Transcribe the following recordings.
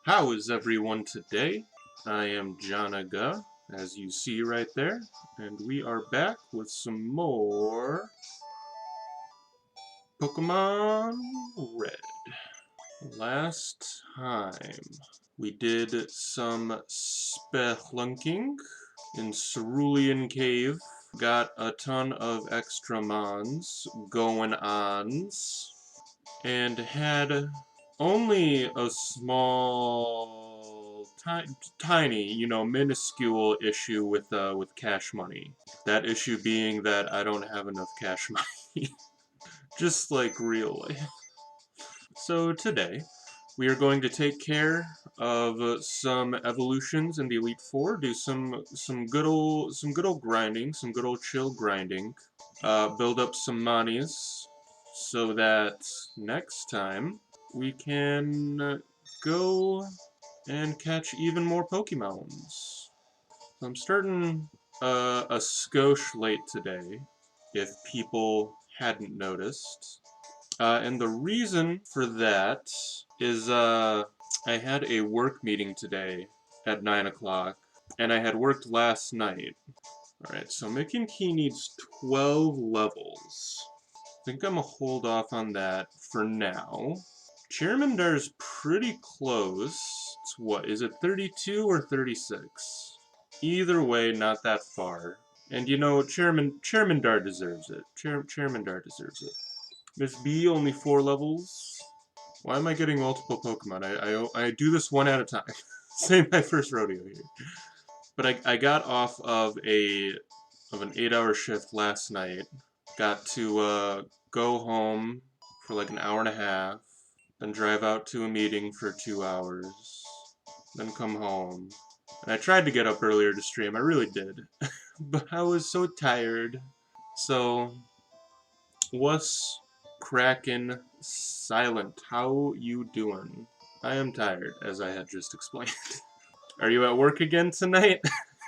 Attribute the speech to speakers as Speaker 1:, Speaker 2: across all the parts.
Speaker 1: How is everyone today? I am Janaga, as you see right there, and we are back with some more Pokemon Red. Last time we did some spelunking in Cerulean Cave, got a ton of extra mons going ons, and had only a small, tiny, minuscule issue with cash money. That issue being that I don't have enough cash money, just like real life. So today, we are going to take care of some evolutions in the Elite Four. Do some good old grinding, some good old chill grinding. Build up some monies so that next time we can go and catch even more Pokemons. So I'm starting a skosh late today, if people hadn't noticed. And the reason for that is I had a work meeting today at 9 o'clock, and I had worked last night. Alright, so Mickey Key needs 12 levels. I think I'm gonna hold off on that for now. Charmander's pretty close. It's what, is it 32 or 36? Either way, not that far. And you know, Charmander deserves it. Charmander deserves it. Miss B, only 4 levels. Why am I getting multiple Pokemon? I do this one at a time. Same my first rodeo here. But I got off of an 8-hour shift last night. Got to go home for like an hour and a half, then drive out to a meeting for 2 hours, then come home. And I tried to get up earlier to stream, I really did. But I was so tired. So, what's crackin' silent? How you doing? I am tired, as I had just explained. Are you at work again tonight?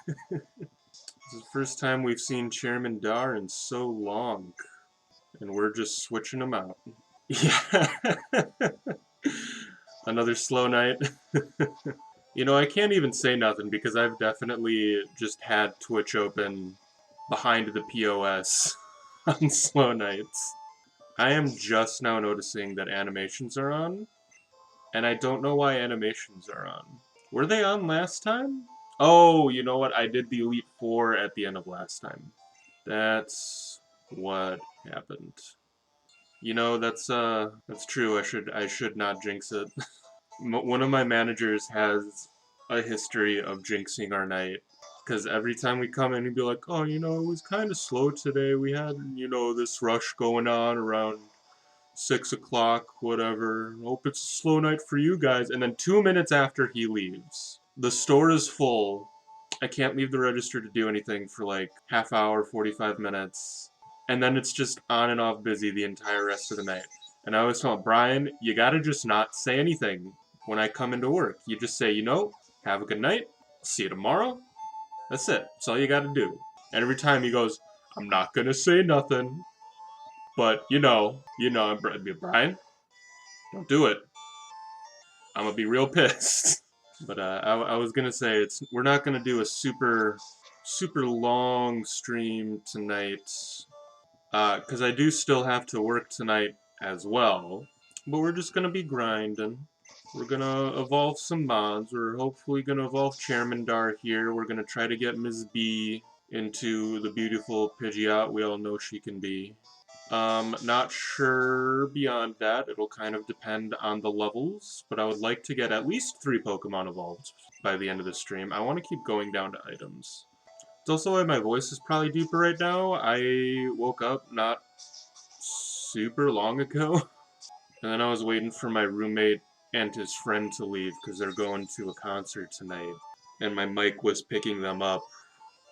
Speaker 1: This is the first time we've seen Chairman Dar in so long, and we're just switching them out. Yeah. Another slow night. You know, I can't even say nothing because I've definitely just had Twitch open behind the POS on slow nights. I am just now noticing that animations are on, and I don't know why animations are on. Were they on last time? Oh, you know what? I did the Elite Four at the end of last time. That's what happened. You know, that's true. I should not jinx it. One of my managers has a history of jinxing our night. Because every time we come in, he'd be like, oh, you know, it was kind of slow today. We had, you know, this rush going on around 6 o'clock, whatever. Hope it's a slow night for you guys. And then 2 minutes after he leaves, the store is full. I can't leave the register to do anything for like half hour, 45 minutes. And then it's just on and off busy the entire rest of the night. And I always tell Brian, you gotta just not say anything when I come into work. You just say, you know, have a good night. See you tomorrow. That's it. That's all you gotta do. And every time he goes, I'm not gonna say nothing. But, I'd be Brian, don't do it. I'm gonna be real pissed. But I was gonna say, we're not gonna do a super long stream tonight. Because I do still have to work tonight as well. But we're just gonna be grinding. We're gonna evolve some mods. We're hopefully gonna evolve Charmander here. We're gonna try to get Ms. B into the beautiful Pidgeot we all know she can be. Not sure beyond that. It'll kind of depend on the levels, but I would like to get at least 3 Pokemon evolved by the end of the stream. I want to keep going down to items. It's also why my voice is probably deeper right now. I woke up not super long ago, and then I was waiting for my roommate and his friend to leave because they're going to a concert tonight, and my mic was picking them up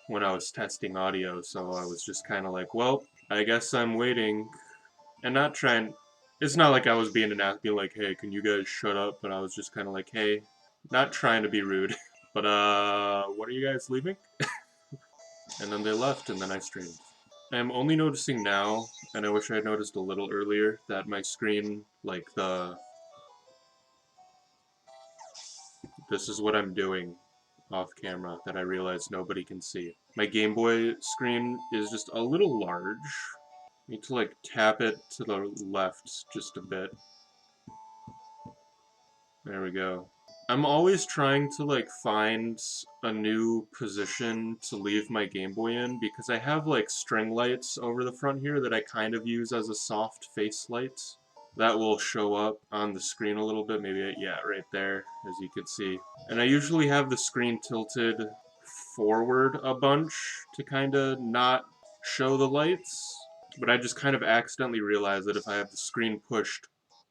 Speaker 1: when I was testing audio, so I was just kind of like, well, I guess I'm waiting, and not trying. It's not like I was being an ass, being like, hey, can you guys shut up? But I was just kind of like, hey, not trying to be rude. But, what are you guys leaving? And then they left, and then I streamed. I'm only noticing now, and I wish I had noticed a little earlier, that my screen, like this is what I'm doing off camera that I realize nobody can see. My Game Boy screen is just a little large. I need to like tap it to the left just a bit. There we go. I'm always trying to like find a new position to leave my Game Boy in because I have like string lights over the front here that I kind of use as a soft face light. That will show up on the screen a little bit, maybe, yeah, right there, as you can see. And I usually have the screen tilted forward a bunch to kind of not show the lights, but I just kind of accidentally realized that if I have the screen pushed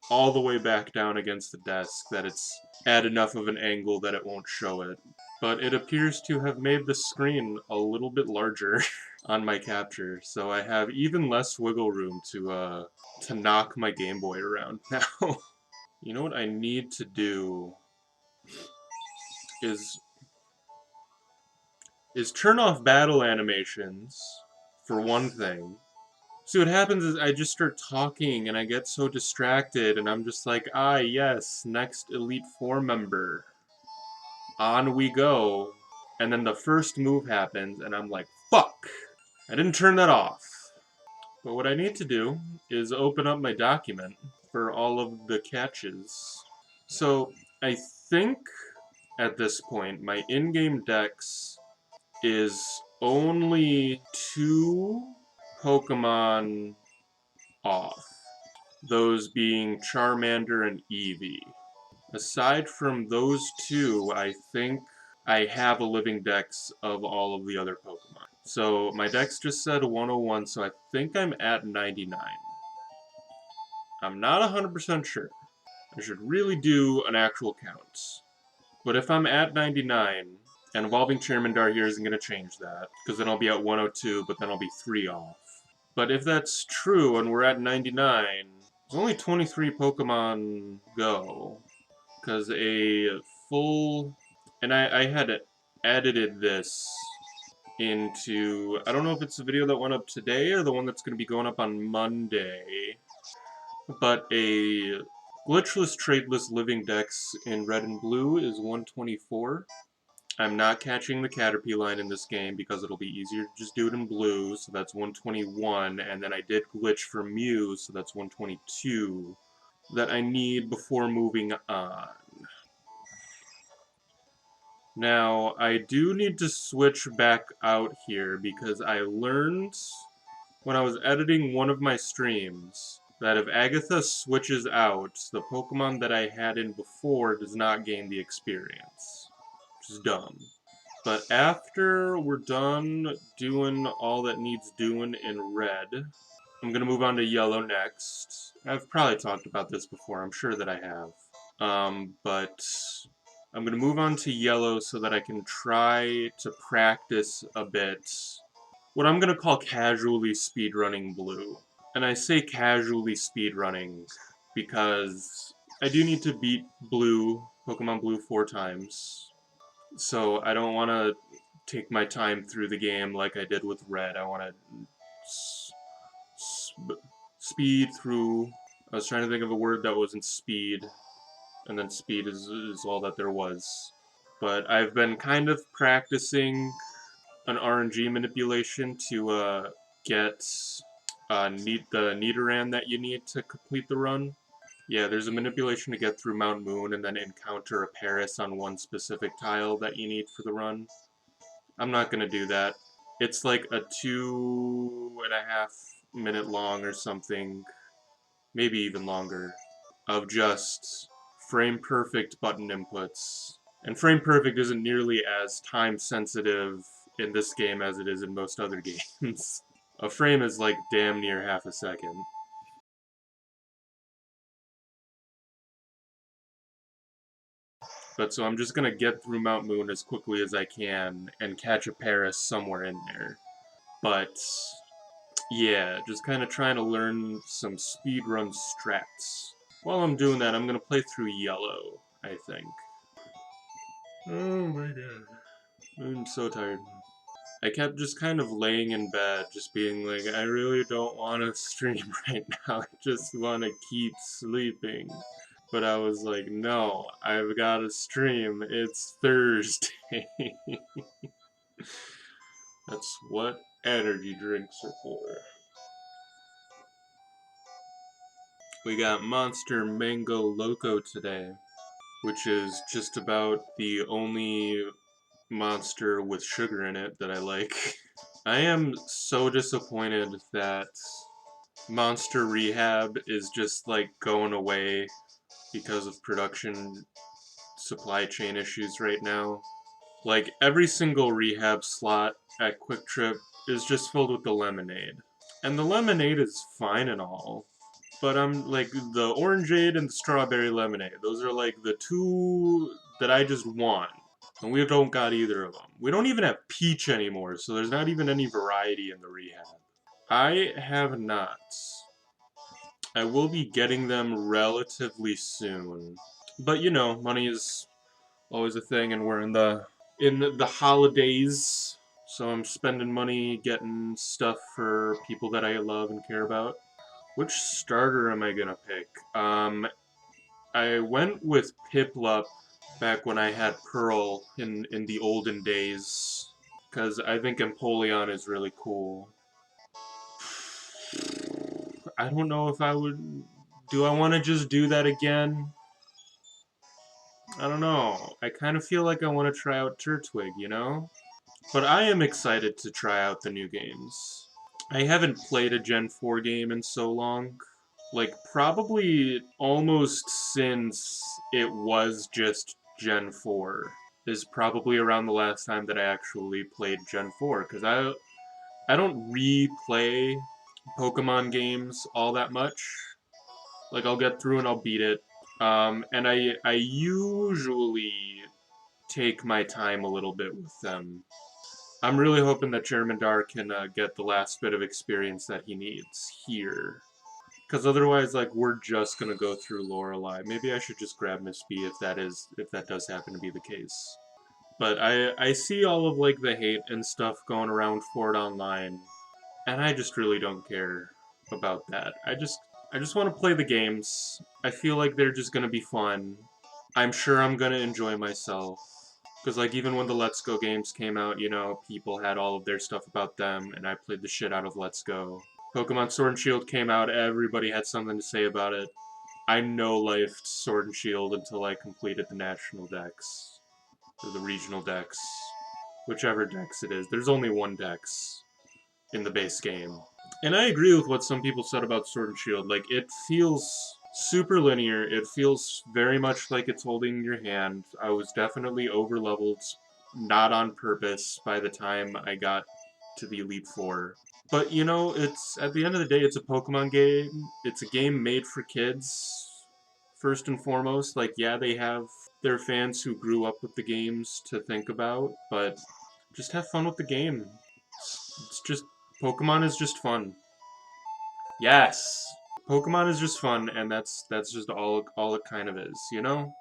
Speaker 1: all the way back down against the desk, that it's at enough of an angle that it won't show it. But it appears to have made the screen a little bit larger on my capture, so I have even less wiggle room to knock my Game Boy around now. You know what I need to do is turn off battle animations, for one thing. See, what happens is I just start talking and I get so distracted and I'm just like, ah, yes, next Elite Four member. On we go. And then the first move happens and I'm like, fuck! I didn't turn that off. But what I need to do is open up my document for all of the catches. So, I think at this point, my in-game dex is only 2 Pokemon off. Those being Charmander and Eevee. Aside from those 2, I think I have a living dex of all of the other Pokemon. So my dex just said 101, so I think I'm at 99. I'm not 100% sure. I should really do an actual count. But if I'm at 99, and Evolving Charmander here isn't going to change that, because then I'll be at 102, but then I'll be 3 off. But if that's true and we're at 99, there's only 23 Pokemon go. Because a full... And I had edited this into... I don't know if it's the video that went up today or the one that's going to be going up on Monday. But a glitchless, traitless living dex in red and blue is 124. I'm not catching the Caterpie line in this game because it'll be easier to just do it in blue, so that's 121, and then I did glitch for Mew, so that's 122, that I need before moving on. Now, I do need to switch back out here because I learned when I was editing one of my streams that if Agatha switches out, the Pokemon that I had in before does not gain the experience. Which is dumb. But after we're done doing all that needs doing in red, I'm going to move on to yellow next. I've probably talked about this before, I'm sure that I have. But I'm going to move on to yellow so that I can try to practice a bit what I'm going to call casually speedrunning blue. And I say casually speedrunning because I do need to beat blue, Pokemon Blue 4 times. So I don't want to take my time through the game like I did with red. I want to speed through. I was trying to think of a word that wasn't speed, and then speed is all that there was. But I've been kind of practicing an RNG manipulation to get the Nidoran that you need to complete the run. Yeah, there's a manipulation to get through Mount Moon and then encounter a Paris on one specific tile that you need for the run. I'm not going to do that. It's like a 2.5 minute long or something, maybe even longer, of just frame perfect button inputs. And frame perfect isn't nearly as time sensitive in this game as it is in most other games. A frame is like damn near half a second. But so I'm just gonna get through Mount Moon as quickly as I can and catch a Paris somewhere in there. But yeah, just kind of trying to learn some speedrun strats. While I'm doing that, I'm gonna play through yellow, I think. Oh my god. I'm so tired. I kept just kind of laying in bed, just being like, I really don't want to stream right now. I just want to keep sleeping. But I was like, no, I've got to stream. It's Thursday. That's what energy drinks are for. We got Monster Mango Loco today, which is just about the only monster with sugar in it that I like. I am so disappointed that Monster Rehab is just like going away because of production supply chain issues right now. Like every single rehab slot at Quick Trip is just filled with the lemonade. And the lemonade is fine and all, but I'm like the orangeade and the strawberry lemonade. Those are like the two that I just want. And we don't got either of them. We don't even have peach anymore, so there's not even any variety in the rehab. I have not. I will be getting them relatively soon. But you know, money is always a thing, and we're in the holidays, so I'm spending money getting stuff for people that I love and care about. Which starter am I gonna pick? I went with Piplup back when I had Pearl in the olden days, because I think Empoleon is really cool. I don't know if I would... Do I want to just do that again? I don't know. I kind of feel like I want to try out Turtwig, you know? But I am excited to try out the new games. I haven't played a Gen 4 game in so long. Like, probably almost since it was just Gen 4 is probably around the last time that I actually played Gen 4, because I don't replay Pokemon games all that much. Like, I'll get through and I'll beat it. And I usually take my time a little bit with them. I'm really hoping that Charmander can get the last bit of experience that he needs here. Because otherwise, like, we're just gonna go through Lorelei. Maybe I should just grab Miss B if that does happen to be the case. But I see all of, like, the hate and stuff going around for it online, and I just really don't care about that. I just want to play the games. I feel like they're just gonna be fun. I'm sure I'm gonna enjoy myself. Because, like, even when the Let's Go games came out, you know, people had all of their stuff about them, and I played the shit out of Let's Go. Pokemon Sword and Shield came out, everybody had something to say about it. I no-lifed Sword and Shield until I completed the National Dex. Or the Regional Dex. Whichever Dex it is. There's only one Dex in the base game. And I agree with what some people said about Sword and Shield. Like, it feels super linear. It feels very much like it's holding your hand. I was definitely over-leveled, not on purpose, by the time I got to the Elite Four. But, you know, it's at the end of the day, it's a Pokemon game. It's a game made for kids, first and foremost. Like, yeah, they have their fans who grew up with the games to think about, but just have fun with the game. It's just... Pokemon is just fun. Yes! Pokemon is just fun, and that's just all it kind of is, you know?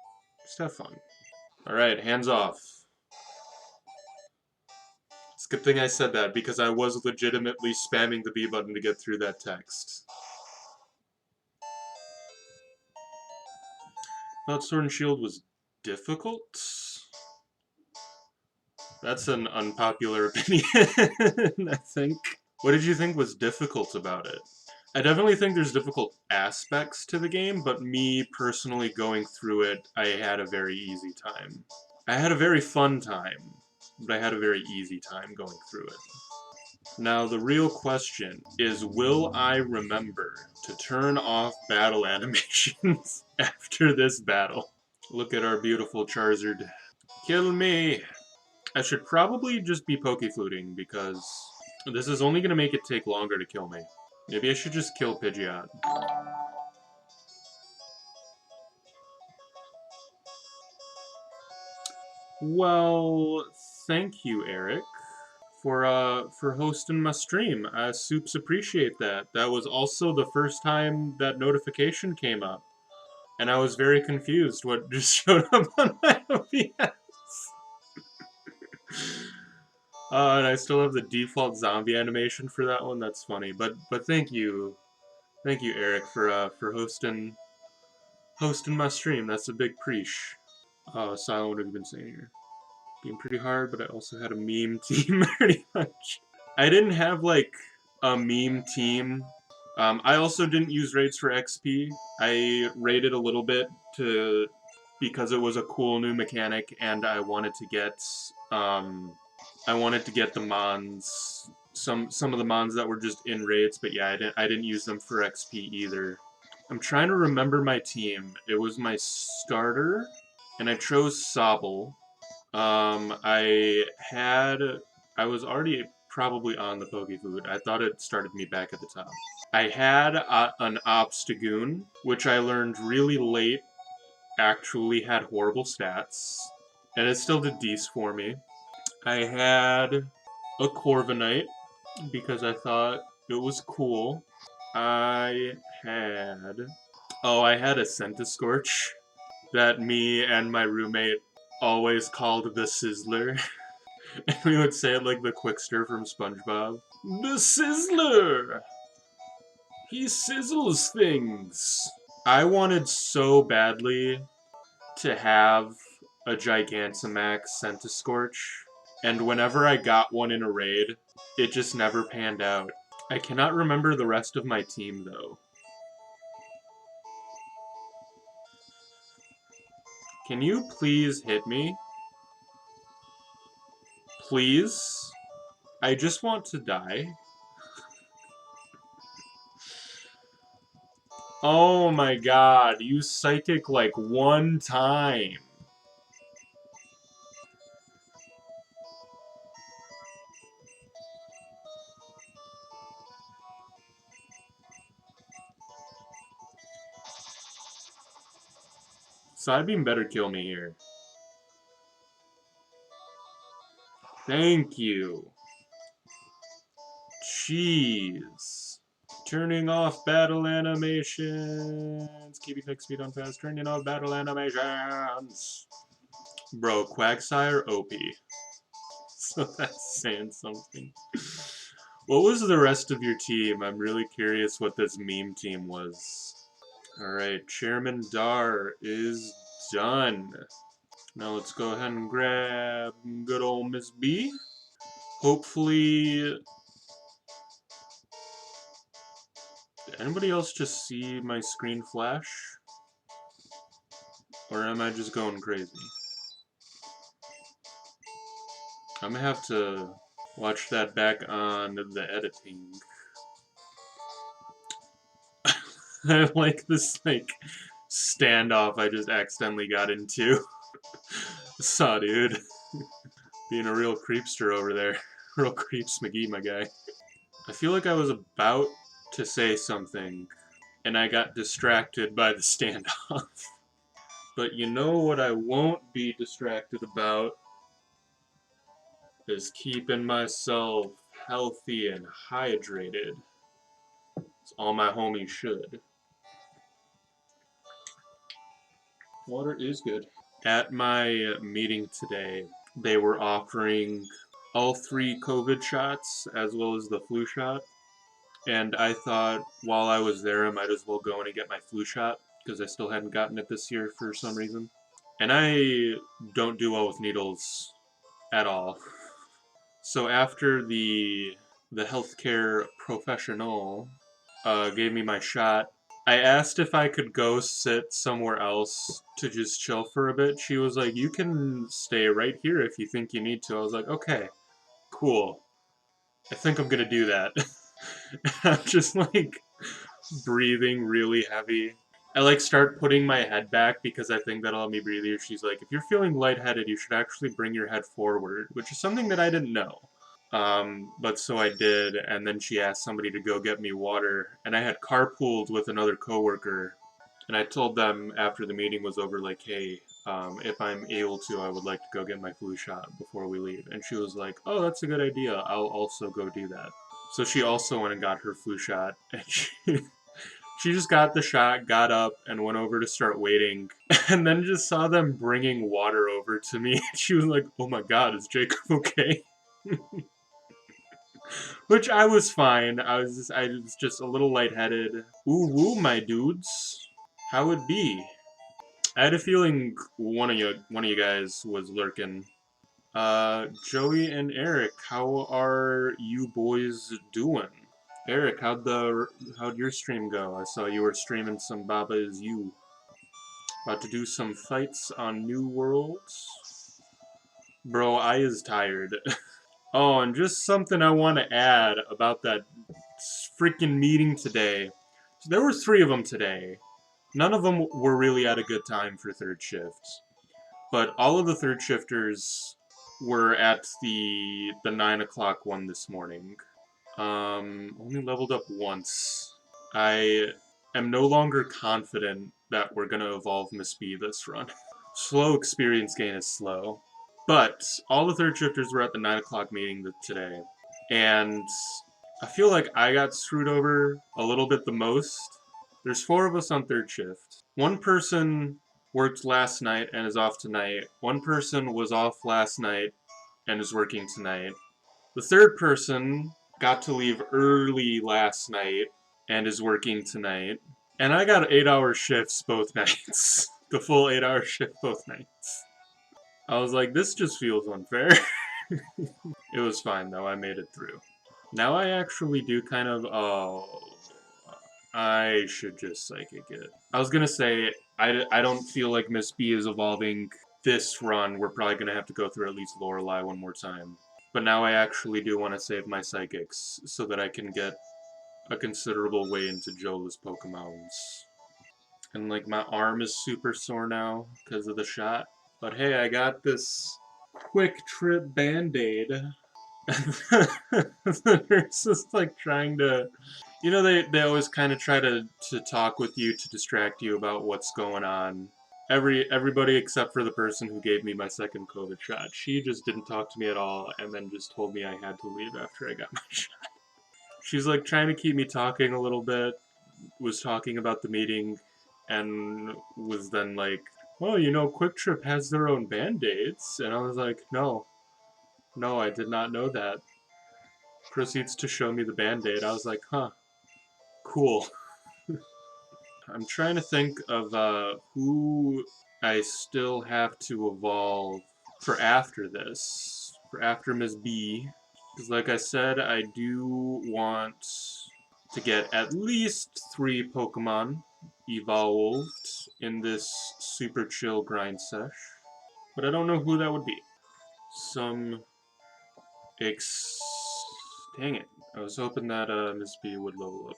Speaker 1: Just have fun. Alright, hands off. It's a good thing I said that, because I was legitimately spamming the B button to get through that text. I thought Sword and Shield was difficult? That's an unpopular opinion, I think. What did you think was difficult about it? I definitely think there's difficult aspects to the game, but me personally going through it, I had a very easy time. I had a very fun time, but I had a very easy time going through it. Now, the real question is, will I remember to turn off battle animations after this battle? Look at our beautiful Charizard. Kill me! I should probably just be Pokefluting, because this is only going to make it take longer to kill me. Maybe I should just kill Pidgeot. Well, thank you, Eric, for hosting my stream. Soups appreciate that. That was also the first time that notification came up, and I was very confused what just showed up on my OBS. And I still have the default zombie animation for that one. That's funny, but thank you, Eric, for hosting my stream. That's a big preach. Silent, what have you been saying here? Being pretty hard, but I also had a meme team pretty much. I didn't have like a meme team. I also didn't use raids for XP. I raided a little bit to because it was a cool new mechanic, and I wanted to get the mons, some of the mons that were just in raids. But yeah, I didn't use them for XP either. I'm trying to remember my team. It was my starter, and I chose Sobble. I was already probably on the Pokefood. I thought it started me back at the top. I had an Obstagoon, which I learned really late actually had horrible stats, and it still did decent for me. I had a Corviknight, because I thought it was cool. I had... Oh, I had a Centiskorch that me and my roommate always called the Sizzler. And we would say it like the Quickster from SpongeBob. The Sizzler! He sizzles things! I wanted so badly to have a Gigantamax Centiskorch, and whenever I got one in a raid, it just never panned out. I cannot remember the rest of my team, though. Can you please hit me? Please? I just want to die. Oh my god, you psychic like one time. Psybeam better kill me here. Thank you. Jeez. Turning off battle animations. Keeping next speed on fast. Turning off battle animations. Bro, Quagsire OP. So that's saying something. What was the rest of your team? I'm really curious what this meme team was. Alright, Chairman Dar is done. Now let's go ahead and grab good old Miss B. Hopefully... Did anybody else just see my screen flash? Or am I just going crazy? I'm gonna have to watch that back on the editing. I like this, like, standoff I just accidentally got into. Saw, dude. Being a real creepster over there. Real creeps McGee, my guy. I feel like I was about to say something, and I got distracted by the standoff. But you know what I won't be distracted about is keeping myself healthy and hydrated. As all my homies should. Water is good. At my meeting today, they were offering all 3 COVID shots as well as the flu shot. And I thought while I was there, I might as well go in and get my flu shot because I still hadn't gotten it this year for some reason. And I don't do well with needles at all. So after the healthcare professional gave me my shot, I asked if I could go sit somewhere else to just chill for a bit. She was like, you can stay right here if you think you need to. I was like, okay, cool. I think I'm gonna do that. I'm just like breathing really heavy. I like start putting my head back because I think that'll help me breathe easier. She's like, if you're feeling lightheaded, you should actually bring your head forward, which is something that I didn't know. But so I did, and then she asked somebody to go get me water, and I had carpooled with another coworker, and I told them after the meeting was over, like, hey, if I'm able to, I would like to go get my flu shot before we leave. And she was like, oh, that's a good idea. I'll also go do that. So she also went and got her flu shot, and she just got the shot, got up, and went over to start waiting, and then just saw them bringing water over to me. She was like, oh my god, is Jacob okay? Which I was fine. I was just a little lightheaded. Ooh woo, my dudes. How it be? I had a feeling one of you guys was lurking. Joey and Eric, how are you boys doing? Eric, how'd your stream go? I saw you were streaming some Baba Is You. About to do some fights on New Worlds. Bro, I is tired. Oh, and just something I want to add about that freaking meeting today. So there were 3 of them today. None of them were really at a good time for third shift. But all of the third shifters were at the 9 o'clock one this morning. Only leveled up once. I am no longer confident that we're gonna evolve Miss B this run. Slow experience gain is slow. But all the third shifters were at the 9 o'clock meeting today. And I feel like I got screwed over a little bit the most. There's 4 of us on third shift. One person worked last night and is off tonight. One person was off last night and is working tonight. The third person got to leave early last night and is working tonight. And I got 8-hour shifts both nights. The full 8-hour shift both nights. I was like, this just feels unfair. It was fine though, I made it through. Now I actually do kind of, I should just psychic it. I was gonna say, I don't feel like Miss B is evolving this run. We're probably gonna have to go through at least Lorelei one more time. But now I actually do want to save my psychics so that I can get a considerable way into Jola's Pokemons. And like my arm is super sore now because of the shot. But hey, I got this quick trip band-aid. The nurse is like trying to, you know, they always kind of try to talk with you to distract you about what's going on. Everybody except for the person who gave me my second COVID shot. She just didn't talk to me at all and then just told me I had to leave after I got my shot. She's like trying to keep me talking a little bit, was talking about the meeting, and was then like, well, you know, Quick Trip has their own band-aids. And I was like, no, I did not know that. Proceeds to show me the band-aid. I was like, huh, cool. I'm trying to think of who I still have to evolve for after this. For after Ms. B. Because like I said, I do want to get at least 3 Pokemon evolved in this super chill grind sesh. But I don't know who that would be. Dang it. I was hoping that Ms. B would level up.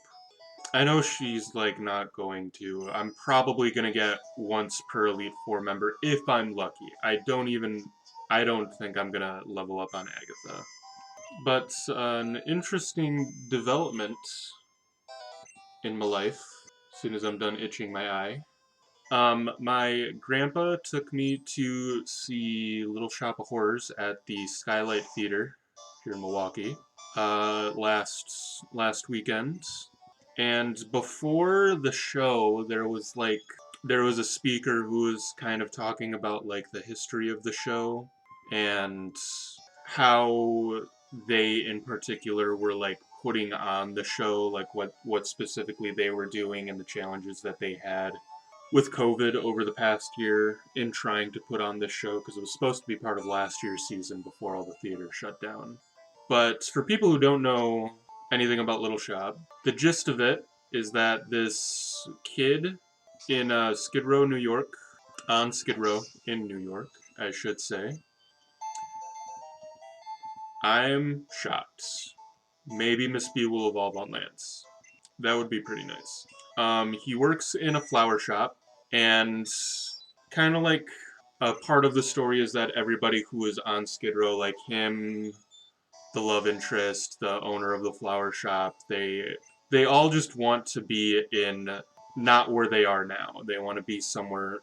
Speaker 1: I know she's like not going to. I'm probably gonna get once per Elite Four member if I'm lucky. I don't think I'm gonna level up on Agatha. But an interesting development in my life, as soon as I'm done itching my eye. My grandpa took me to see Little Shop of Horrors at the Skylight Theater here in Milwaukee last weekend. And before the show, there was a speaker who was kind of talking about like the history of the show and how they in particular were like putting on the show, like what specifically they were doing and the challenges that they had with COVID over the past year in trying to put on this show because it was supposed to be part of last year's season before all the theaters shut down. But for people who don't know anything about Little Shop, the gist of it is that this kid in Skid Row, New York, on Skid Row in New York, I should say, I'm shocked. Maybe Miss B will evolve on Lance. That would be pretty nice. He works in a flower shop, and kind of like a part of the story is that everybody who is on Skid Row, like him, the love interest, the owner of the flower shop, they all just want to be in not where they are now. They want to be somewhere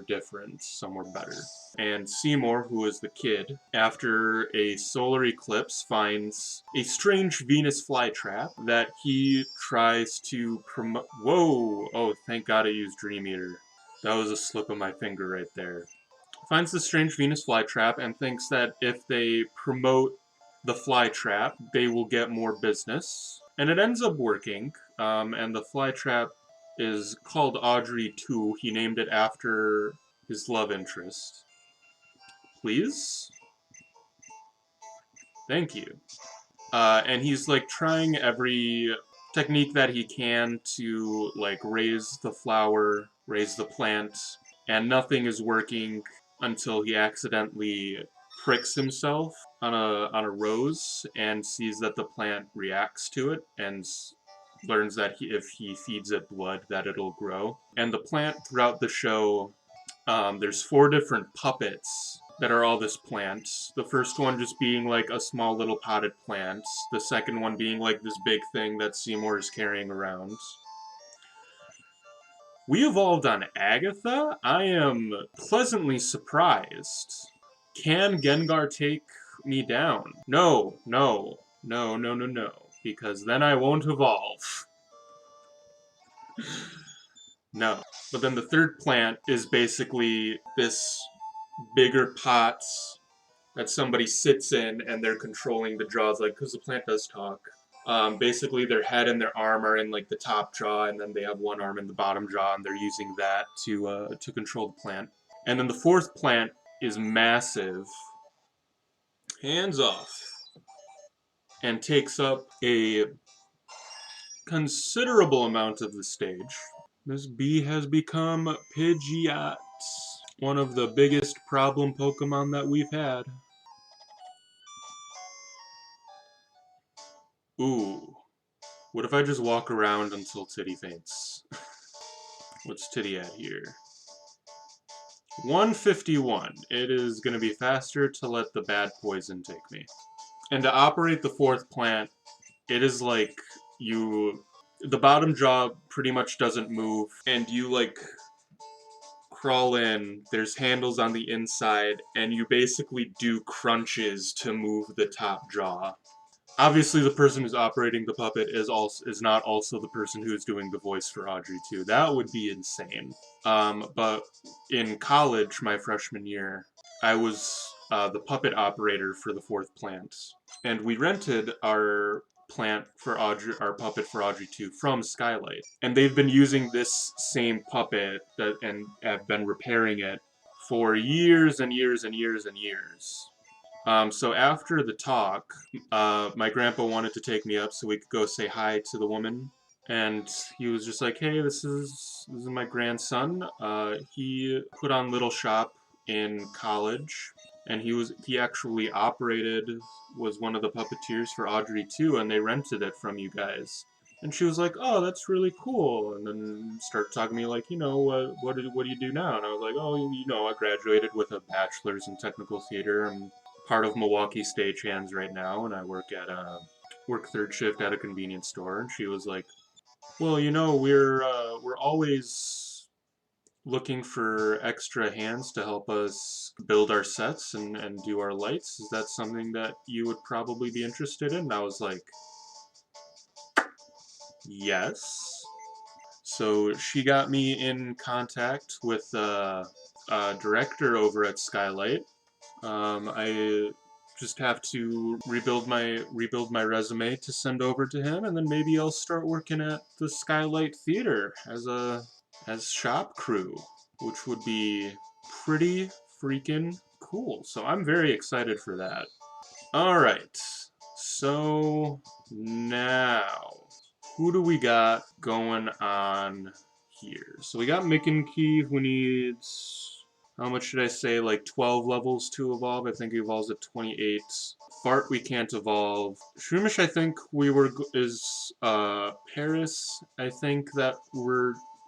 Speaker 1: different, somewhere better. And Seymour, who is the kid, after a solar eclipse, finds a strange Venus flytrap that he tries to promote. Whoa! Oh, thank God I used Dream Eater. That was a slip of my finger right there. Finds the strange Venus flytrap and thinks that if they promote the flytrap, they will get more business. And it ends up working, and the flytrap is called Audrey too. He named it after his love interest. Please? Thank you. And he's like trying every technique that he can to like raise the flower, raise the plant, and nothing is working until he accidentally pricks himself on a rose and sees that the plant reacts to it and learns that if he feeds it blood that it'll grow. And the plant throughout the show, there's 4 different puppets that are all this plant. The first one just being like a small little potted plant. The second one being like this big thing that Seymour is carrying around. We evolved on Agatha? I am pleasantly surprised. Can Gengar take me down? No, no, no, no, no, no. Because then I won't evolve. No. But then the third plant is basically this bigger pot that somebody sits in and they're controlling the jaws, like, because the plant does talk. Basically, their head and their arm are in like the top jaw, and then they have one arm in the bottom jaw, and they're using that to control the plant. And then the fourth plant is massive, hands off, and takes up a considerable amount of the stage. This bee has become Pidgeot, one of the biggest problem Pokemon that we've had. Ooh. What if I just walk around until Titty faints? What's Titty at here? 151. It is going to be faster to let the bad poison take me. And to operate the fourth plant, it is like the bottom jaw pretty much doesn't move, and you like crawl in, there's handles on the inside, and you basically do crunches to move the top jaw. Obviously, the person who's operating the puppet is not also the person who is doing the voice for Audrey too. That would be insane. But in college, my freshman year, I was the puppet operator for the fourth plant, and we rented our plant for Audrey, our puppet for Audrey 2 from Skylight, and they've been using this same puppet and have been repairing it for years and years and years and years. So after the talk, my grandpa wanted to take me up so we could go say hi to the woman, and he was just like, "Hey, this is my grandson. He put on Little Shop in college, and he actually was one of the puppeteers for Audrey too, and they rented it from you guys." And she was like, "Oh, that's really cool." And then started talking to me like, what do you do now? And I was like, "Oh, I graduated with a bachelor's in technical theater. I'm part of Milwaukee Stagehands right now, and I work third shift at a convenience store." And she was like, "Well, we're always looking for extra hands to help us build our sets and do our lights. Is that something that you would probably be interested in?" And I was like, "Yes." So she got me in contact with a director over at Skylight. I just have to rebuild my resume to send over to him, and then maybe I'll start working at the Skylight Theater as shop crew, which would be pretty freaking cool. So I'm very excited for that. All right, so now who do we got going on here? So we got Mickey, who needs, how much should I say, like 12 levels to evolve? I think he evolves at 28. Fart we can't evolve. Shroomish, I think is Paris. I think that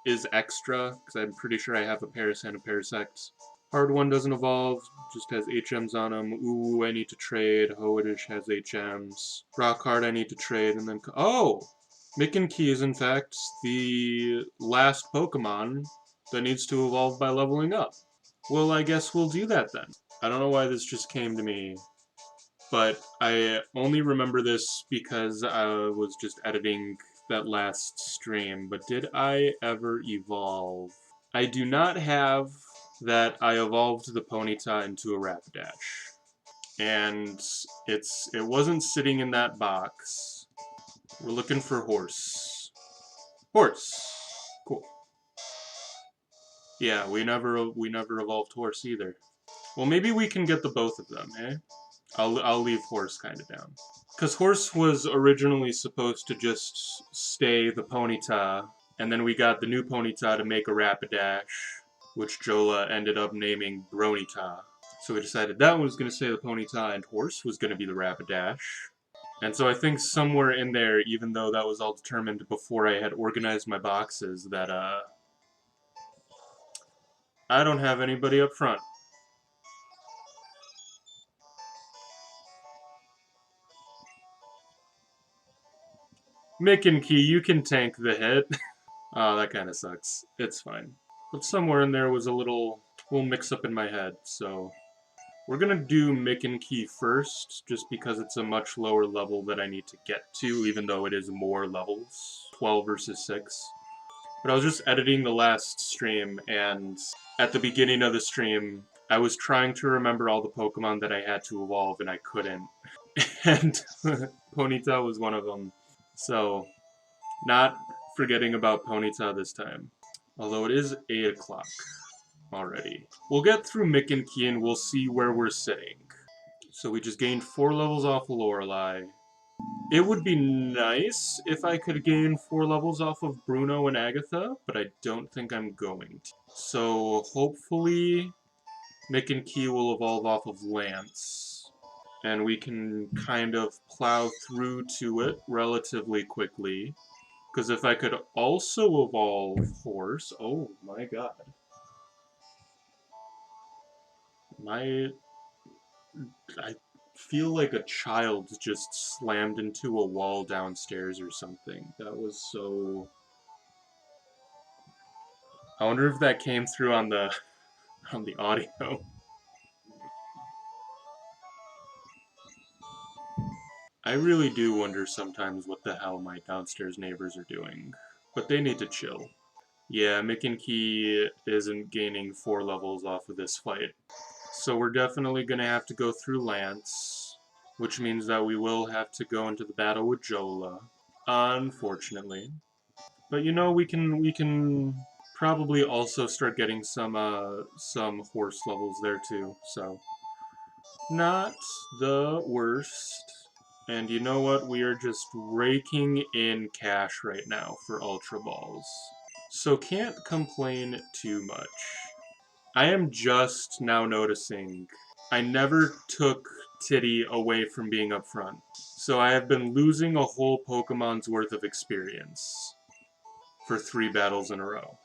Speaker 1: is extra, because I'm pretty sure I have a Paris and a Parasect. Hard one doesn't evolve, just has HMs on him. Ooh, I need to trade. Hoedish has HMs. Rock Hard I need to trade, and then... Oh! Mickey is, in fact, the last Pokemon that needs to evolve by leveling up. Well, I guess we'll do that then. I don't know why this just came to me, but I only remember this because I was just editing that last stream. But did I ever evolve? I do not have that I evolved the Ponyta into a Rapidash. And it wasn't sitting in that box. We're looking for horse. Horse. Cool. Yeah, we never evolved horse either. Well, maybe we can get the both of them, eh? I'll leave horse kind of down. Because horse was originally supposed to just stay the Ponyta, and then we got the new Ponyta to make a Rapidash, which Jola ended up naming Bronyta. So we decided that one was going to stay the Ponyta, and horse was going to be the Rapidash. And so I think somewhere in there, even though that was all determined before I had organized my boxes, that I don't have anybody up front. Mick and Key, you can tank the hit. Ah, that kind of sucks. It's fine. But somewhere in there was a little mix up in my head, so we're gonna do Mick and Key first, just because it's a much lower level that I need to get to, even though it is more levels. 12 versus 6. But I was just editing the last stream, and at the beginning of the stream, I was trying to remember all the Pokemon that I had to evolve, and I couldn't. And Ponyta was one of them. So, not forgetting about Ponyta this time. Although it is 8 o'clock already. We'll get through Mick and Key and we'll see where we're sitting. So we just gained 4 levels off of Lorelei. It would be nice if I could gain 4 levels off of Bruno and Agatha, but I don't think I'm going to. So hopefully Mick and Key will evolve off of Lance, and we can kind of plow through to it relatively quickly. Because if I could also evolve Horse, oh my god. I feel like a child just slammed into a wall downstairs or something. That was so... I wonder if that came through on the audio. I really do wonder sometimes what the hell my downstairs neighbors are doing. But they need to chill. Yeah, Mick and Key isn't gaining 4 levels off of this fight. So we're definitely gonna have to go through Lance, which means that we will have to go into the battle with Jola, unfortunately. But you know, we can probably also start getting some horse levels there too. So not the worst. And you know what? We are just raking in cash right now for Ultra Balls. So can't complain too much. I am just now noticing I never took Titty away from being up front. So I have been losing a whole Pokemon's worth of experience for 3 battles in a row.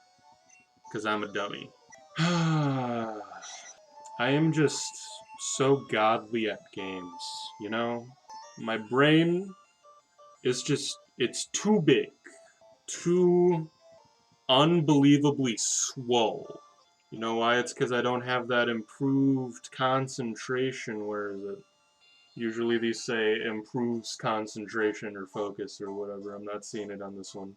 Speaker 1: Because I'm a dummy. I am just so godly at games, you know? My brain is just, it's too big. Too unbelievably swole. You know why? It's because I don't have that improved concentration. Where is it? Usually these say improves concentration or focus or whatever. I'm not seeing it on this one.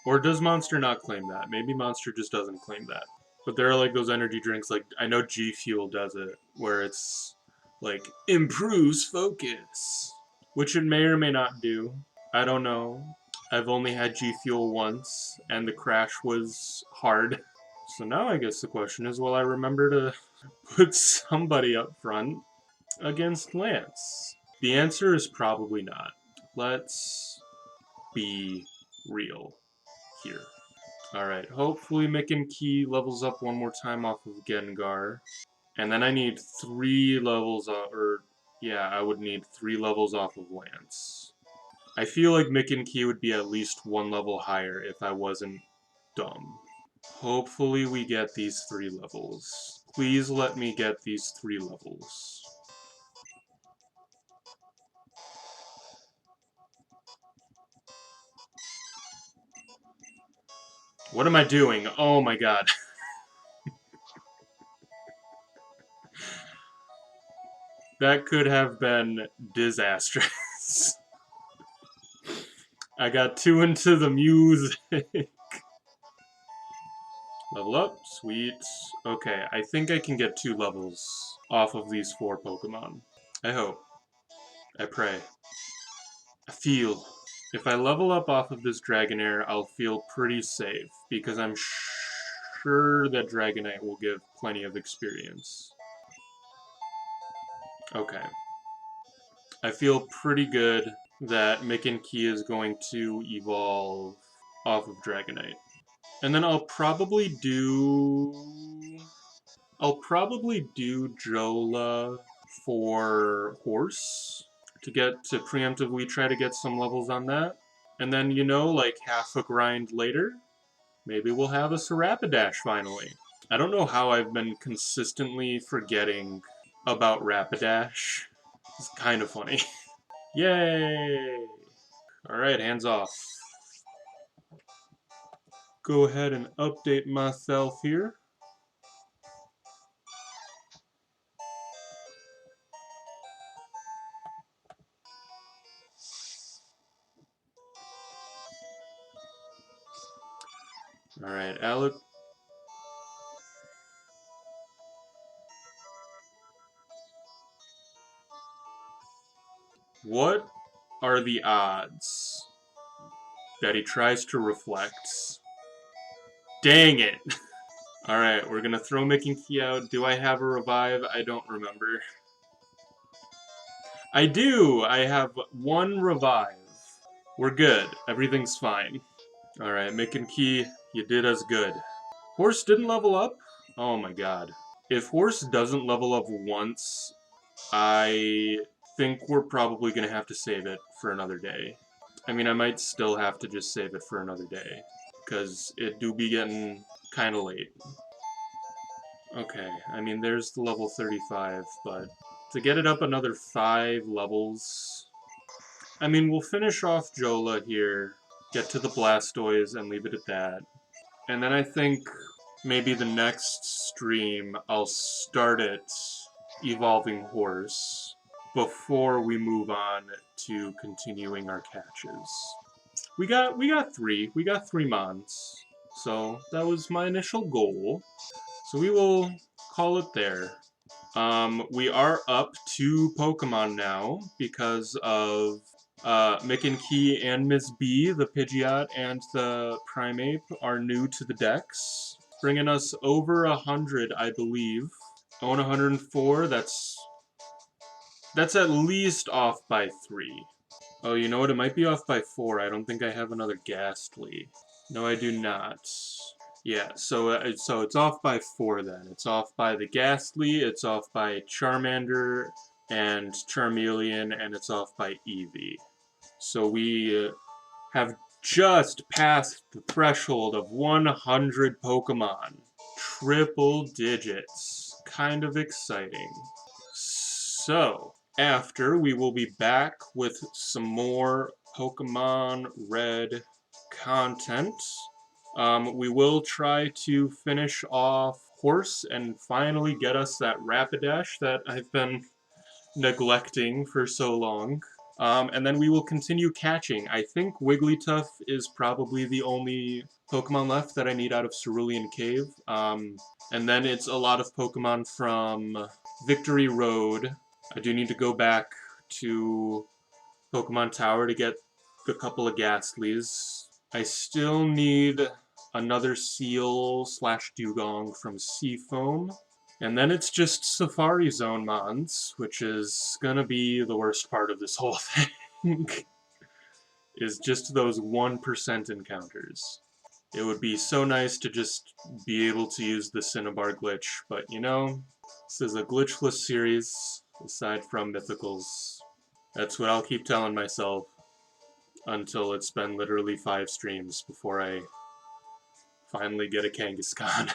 Speaker 1: Or does Monster not claim that? Maybe Monster just doesn't claim that. But there are like those energy drinks, like I know G Fuel does it, where it's like improves focus. Which it may or may not do. I don't know. I've only had G Fuel once, and the crash was hard. So now I guess the question is, will I remember to put somebody up front against Lance? The answer is probably not. Let's be real here. Alright, hopefully Mick and Key levels up one more time off of Gengar. And then I need 3 levels off, or yeah, I would need 3 levels off of Lance. I feel like Mick and Key would be at least 1 level higher if I wasn't dumb. Hopefully we get these 3 levels. Please let me get these 3 levels. What am I doing? Oh my god. That could have been disastrous. I got too into the music. Level up, sweet. Okay, I think I can get 2 levels off of these 4 Pokemon. I hope. I pray. I feel. If I level up off of this Dragonair, I'll feel pretty safe, because I'm sure that Dragonite will give plenty of experience. Okay. I feel pretty good that Key is going to evolve off of Dragonite. And then I'll probably do Jola for Horse to preemptively try to get some levels on that. And then, you know, like half a grind later, maybe we'll have a Rapidash finally. I don't know how I've been consistently forgetting about Rapidash. It's kind of funny. Yay! Alright, hands off. Go ahead and update myself here. Alright, Alec. What are the odds that he tries to reflect? Dang it! Alright, we're gonna throw Key out. Do I have a revive? I don't remember. I do! I have one revive. We're good. Everything's fine. Alright, Key, you did us good. Horse didn't level up? Oh my god. If Horse doesn't level up once, I think we're probably gonna have to save it for another day. I mean, I might still have to just save it for another day, because it do be getting kinda late. Okay, I mean, there's the level 35, but to get it up another 5 levels... I mean, we'll finish off Jola here, get to the Blastoise, and leave it at that. And then I think maybe the next stream, I'll start it evolving Horse before we move on to continuing our catches. We got 3 Mons, so that was my initial goal. So we will call it there. We are up 2 Pokemon now because of Key and Ms. B, the Pidgeot and the Primeape, are new to the decks, bringing us over 100, I believe. Own 104, that's at least off by 3. Oh, you know what? It might be off by 4. I don't think I have another Ghastly. No, I do not. Yeah, so it's off by 4 then. It's off by the Ghastly, it's off by Charmander and Charmeleon, and it's off by Eevee. So we have just passed the threshold of 100 Pokemon. Triple digits. Kind of exciting. So, after, we will be back with some more Pokemon Red content. We will try to finish off Horse and finally get us that Rapidash that I've been neglecting for so long. And then we will continue catching. I think Wigglytuff is probably the only Pokemon left that I need out of Cerulean Cave. And then it's a lot of Pokemon from Victory Road. I do need to go back to Pokemon Tower to get a couple of Ghastlies. I still need another Seal/Dugong from Seafoam. And then it's just Safari Zone Mons, which is gonna be the worst part of this whole thing. Is just those 1% encounters. It would be so nice to just be able to use the Cinnabar glitch, but you know, this is a glitchless series, aside from Mythicals. That's what I'll keep telling myself until it's been literally 5 streams before I finally get a Kangaskhan.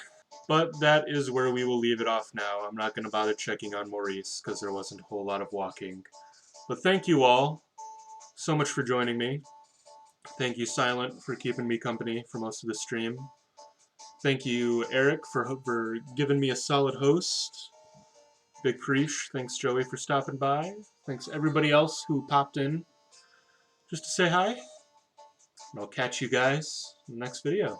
Speaker 1: But that is where we will leave it off now. I'm not going to bother checking on Maurice, because there wasn't a whole lot of walking. But thank you all so much for joining me. Thank you, Silent, for keeping me company for most of the stream. Thank you, Eric, for giving me a solid host. Big Preach. Thanks, Joey, for stopping by. Thanks everybody else who popped in just to say hi. And I'll catch you guys in the next video.